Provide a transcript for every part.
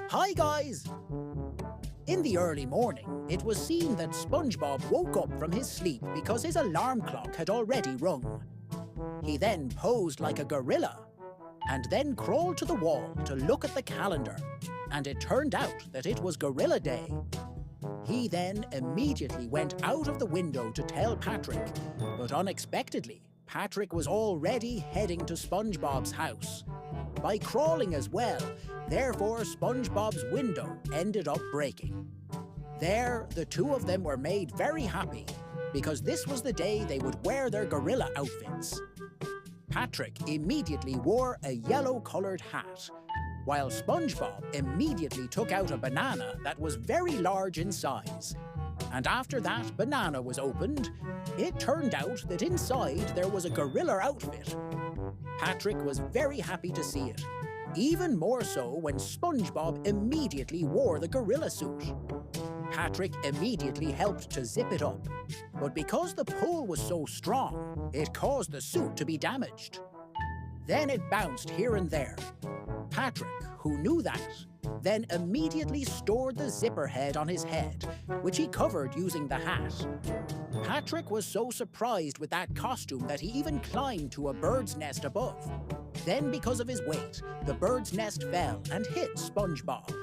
Hi guys! In the early morning, it was seen that Spongebob woke up from his sleep because his alarm clock had already rung. He then posed like a gorilla and then crawled to the wall to look at the calendar, and it turned out that it was Gorilla Day. He then immediately went out of the window to tell Patrick, but unexpectedly, Patrick was already heading to Spongebob's house. By crawling as well, therefore Spongebob's window ended up breaking. There, the two of them were made very happy, because this was the day they would wear their gorilla outfits. Patrick immediately wore a yellow-coloured hat, while Spongebob immediately took out a banana that was very large in size. And after that banana was opened, it turned out that inside there was a gorilla outfit. Patrick was very happy to see it, even more so when Spongebob immediately wore the gorilla suit. Patrick immediately helped to zip it up, but because the pull was so strong, it caused the suit to be damaged. Then it bounced here and there. Patrick, who knew that, then immediately stored the zipper head on his head, which he covered using the hat. Patrick was so surprised with that costume that he even climbed to a bird's nest above. Then, because of his weight, the bird's nest fell and hit Spongebob.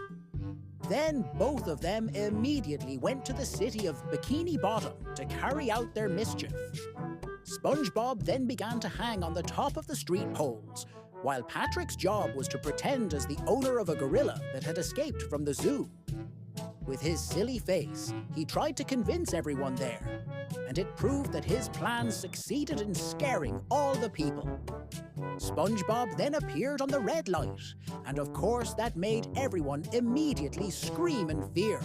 Then both of them immediately went to the city of Bikini Bottom to carry out their mischief. Spongebob then began to hang on the top of the street poles, while Patrick's job was to pretend as the owner of a gorilla that had escaped from the zoo. With his silly face, he tried to convince everyone there, and it proved that his plans succeeded in scaring all the people. Spongebob then appeared on the red light, and of course that made everyone immediately scream in fear.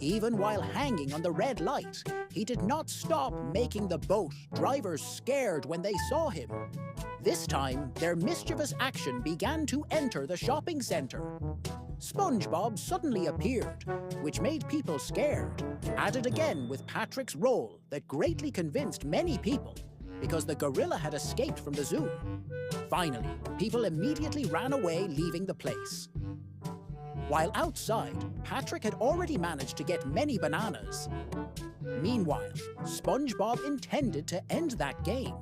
Even while hanging on the red light, he did not stop making the boat drivers scared when they saw him. This time, their mischievous action began to enter the shopping center. Spongebob suddenly appeared, which made people scared, added again with Patrick's role that greatly convinced many people, because the gorilla had escaped from the zoo. Finally, people immediately ran away, leaving the place. While outside, Patrick had already managed to get many bananas. Meanwhile, Spongebob intended to end that game.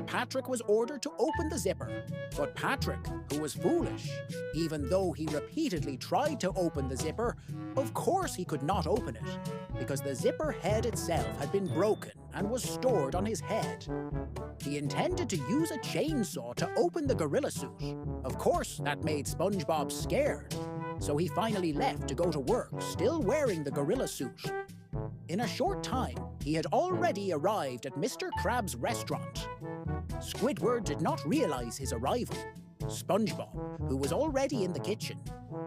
Patrick was ordered to open the zipper, but Patrick, who was foolish, even though he repeatedly tried to open the zipper, of course he could not open it, because the zipper head itself had been broken and was stored on his head. He intended to use a chainsaw to open the gorilla suit. Of course, that made Spongebob scared, so he finally left to go to work, still wearing the gorilla suit. In a short time, he had already arrived at Mr. Krab's restaurant. Squidward did not realize his arrival. Spongebob, who was already in the kitchen,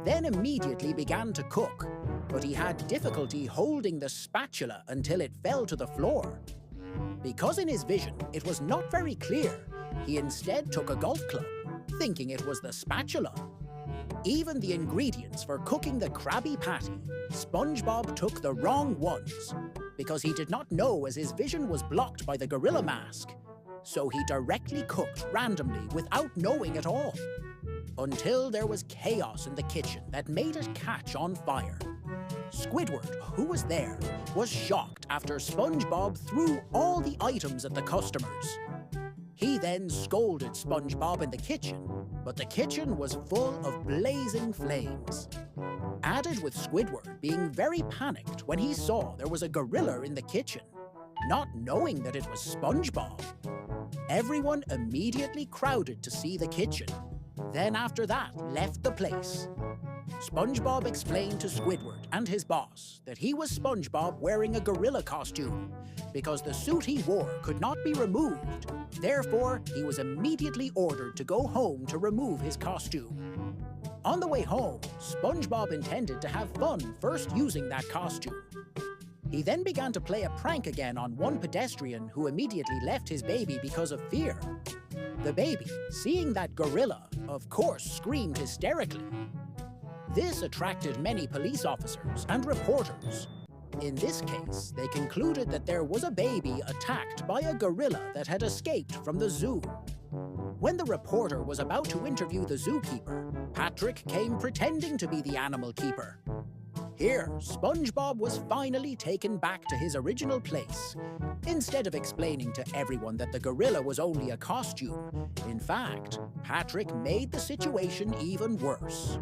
then immediately began to cook, but he had difficulty holding the spatula until it fell to the floor. Because in his vision it was not very clear, he instead took a golf club, thinking it was the spatula. Even the ingredients for cooking the Krabby Patty, Spongebob took the wrong ones, because he did not know as his vision was blocked by the gorilla mask. So he directly cooked randomly without knowing at all, until there was chaos in the kitchen that made it catch on fire. Squidward, who was there, was shocked after Spongebob threw all the items at the customers. He then scolded Spongebob in the kitchen, but the kitchen was full of blazing flames. Added with Squidward being very panicked when he saw there was a gorilla in the kitchen, not knowing that it was Spongebob. Everyone immediately crowded to see the kitchen, then after that left the place. Spongebob explained to Squidward and his boss that he was Spongebob wearing a gorilla costume, because the suit he wore could not be removed. Therefore, he was immediately ordered to go home to remove his costume. On the way home, Spongebob intended to have fun first using that costume. He then began to play a prank again on one pedestrian who immediately left his baby because of fear. The baby, seeing that gorilla, of course screamed hysterically. This attracted many police officers and reporters. In this case, they concluded that there was a baby attacked by a gorilla that had escaped from the zoo. When the reporter was about to interview the zookeeper, Patrick came pretending to be the animal keeper. Here, Spongebob was finally taken back to his original place. Instead of explaining to everyone that the gorilla was only a costume, in fact, Patrick made the situation even worse.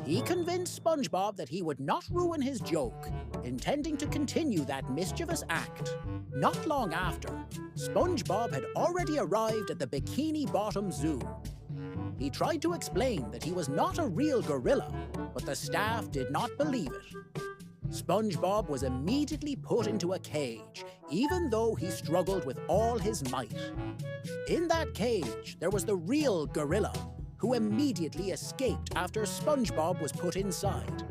He convinced Spongebob that he would not ruin his joke, intending to continue that mischievous act. Not long after, Spongebob had already arrived at the Bikini Bottom Zoo. He tried to explain that he was not a real gorilla, but the staff did not believe it. Spongebob was immediately put into a cage, even though he struggled with all his might. In that cage, there was the real gorilla, who immediately escaped after Spongebob was put inside.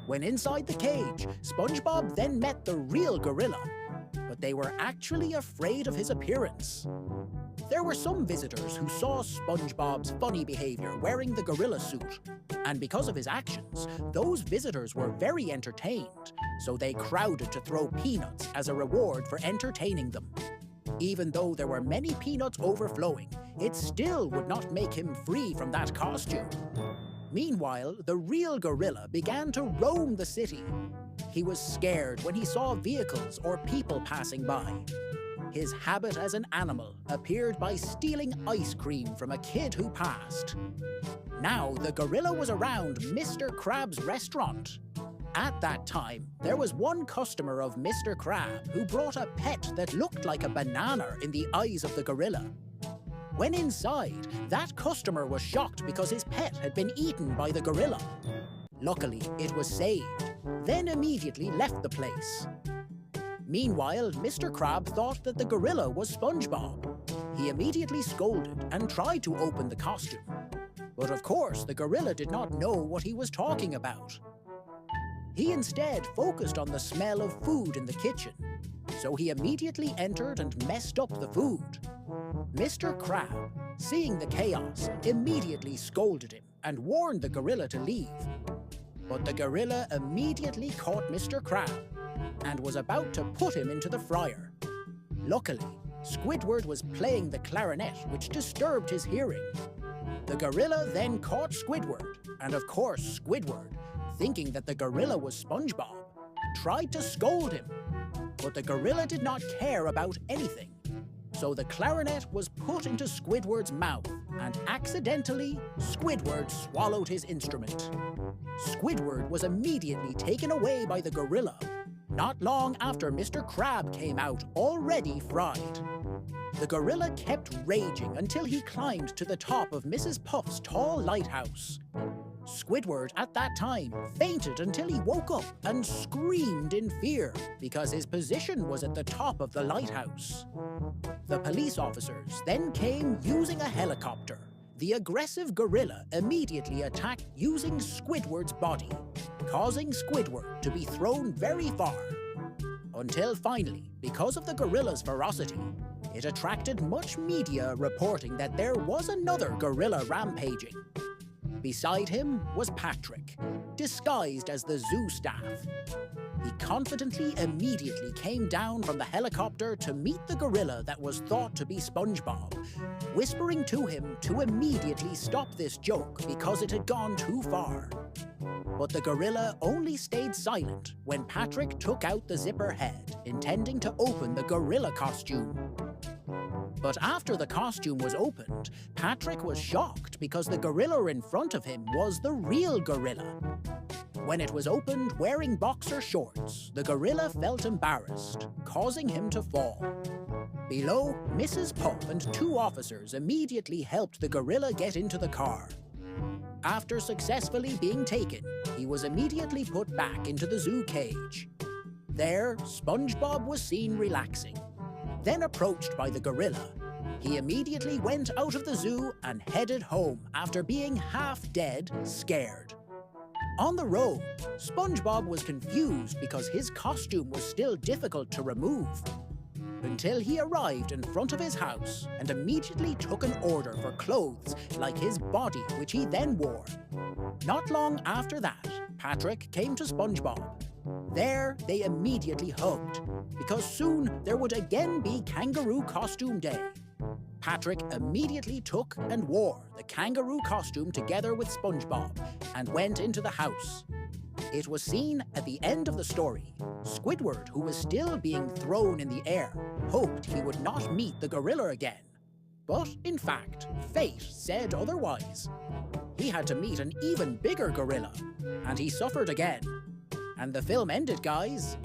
When inside the cage, Spongebob then met the real gorilla, but they were actually afraid of his appearance. There were some visitors who saw Spongebob's funny behavior wearing the gorilla suit, and because of his actions, those visitors were very entertained, so they crowded to throw peanuts as a reward for entertaining them. Even though there were many peanuts overflowing, it still would not make him free from that costume. Meanwhile, the real gorilla began to roam the city. He was scared when he saw vehicles or people passing by. His habit as an animal appeared by stealing ice cream from a kid who passed. Now the gorilla was around Mr. Krab's restaurant. At that time, there was one customer of Mr. Krab who brought a pet that looked like a banana in the eyes of the gorilla. When inside, that customer was shocked because his pet had been eaten by the gorilla. Luckily, it was saved, then immediately left the place. Meanwhile, Mr. Krab thought that the gorilla was Spongebob. He immediately scolded and tried to open the costume. But of course, the gorilla did not know what he was talking about. He instead focused on the smell of food in the kitchen, so he immediately entered and messed up the food. Mr. Krab, seeing the chaos, immediately scolded him and warned the gorilla to leave. But the gorilla immediately caught Mr. Krab and was about to put him into the fryer. Luckily, Squidward was playing the clarinet, which disturbed his hearing. The gorilla then caught Squidward, and of course Squidward, thinking that the gorilla was Spongebob, tried to scold him. But the gorilla did not care about anything, so the clarinet was put into Squidward's mouth, and accidentally, Squidward swallowed his instrument. Squidward was immediately taken away by the gorilla, not long after Mr. Krab came out already fried. The gorilla kept raging until he climbed to the top of Mrs. Puff's tall lighthouse. Squidward at that time fainted until he woke up and screamed in fear because his position was at the top of the lighthouse. The police officers then came using a helicopter. The aggressive gorilla immediately attacked using Squidward's body, causing Squidward to be thrown very far. Until finally, because of the gorilla's ferocity, it attracted much media reporting that there was another gorilla rampaging. Beside him was Patrick, disguised as the zoo staff. He confidently immediately came down from the helicopter to meet the gorilla that was thought to be Spongebob, whispering to him to immediately stop this joke because it had gone too far. But the gorilla only stayed silent when Patrick took out the zipper head, intending to open the gorilla costume. But after the costume was opened, Patrick was shocked because the gorilla in front of him was the real gorilla. When it was opened wearing boxer shorts, the gorilla felt embarrassed, causing him to fall. Below, Mrs. Puff and two officers immediately helped the gorilla get into the car. After successfully being taken, he was immediately put back into the zoo cage. There, Spongebob was seen relaxing. Then approached by the gorilla, he immediately went out of the zoo and headed home after being half dead, scared. On the road, Spongebob was confused because his costume was still difficult to remove, until he arrived in front of his house and immediately took an order for clothes like his body, which he then wore. Not long after that, Patrick came to Spongebob. There, they immediately hugged, because soon there would again be Kangaroo Costume Day. Patrick immediately took and wore the kangaroo costume together with Spongebob and went into the house. It was seen at the end of the story, Squidward, who was still being thrown in the air, hoped he would not meet the gorilla again. But in fact, fate said otherwise. He had to meet an even bigger gorilla, and he suffered again. And the film ended, guys.